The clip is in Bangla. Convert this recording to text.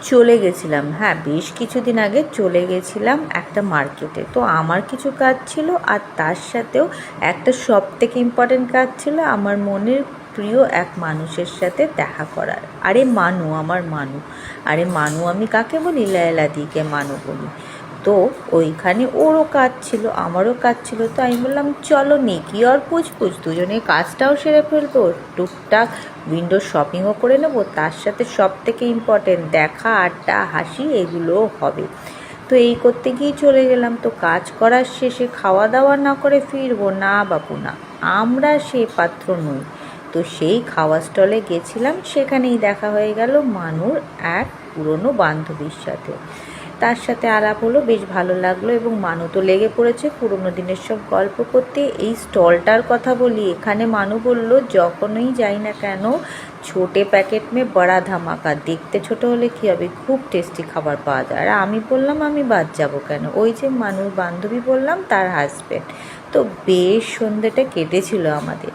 চলে গেছিলাম, হ্যাঁ বেশ কিছুদিন আগে চলে গেছিলাম একটা মার্কেটে। তো আমার কিছু কাজ ছিল, আর তার সাথেও একটা সবথেকে ইম্পর্ট্যান্ট কাজ ছিল আমার মনের প্রিয় এক মানুষের সাথে দেখা করার। আরে মানু, আমার মানু। আরে মানু আমি কাকে বলি? লায়লাদিকে মানু বলি। তো ওইখানে ওরও কাজ ছিল, আমারও কাজ ছিল। তো আমি বললাম চলো নেকি আর পুছপুছ, দুজনে কাজটাও সেরে ফেলবো, টুকটাক উইন্ডো শপিংও করে নেবো, তার সাথে সব থেকে ইম্পর্টেন্ট দেখা, আড্ডা, হাসি এগুলোও হবে। তো এই করতে গিয়ে চলে গেলাম। তো কাজ করার শেষে খাওয়া দাওয়া না করে ফিরবো না বাপু না, আমরা সে পাত্র নই। তো সেই খাওয়া স্টলে গেছিলাম, সেখানেই দেখা হয়ে গেল মানুর এক পুরনো বান্ধবীর সাথে। তার সাথে আলাপ হলো, বেশ ভালো লাগলো, এবং মানু তো লেগে পড়েছে পুরনো দিনের সব গল্প করতে। এই স্টলটার কথা বলি, এখানে মানু বলল যখনই যাই না কেন, ছোটে প্যাকেট মে বড়া ধামাকা, দেখতে ছোট হলে কী হবে, খুব টেস্টি খাবার পাওয়া যায়। আর আমি বললাম আমি বাদ যাবো কেন, ওই যে মানুর বান্ধবী বললাম তার হাজব্যান্ড। তো বেশ সন্ধ্যেটা কেটেছিল আমাদের।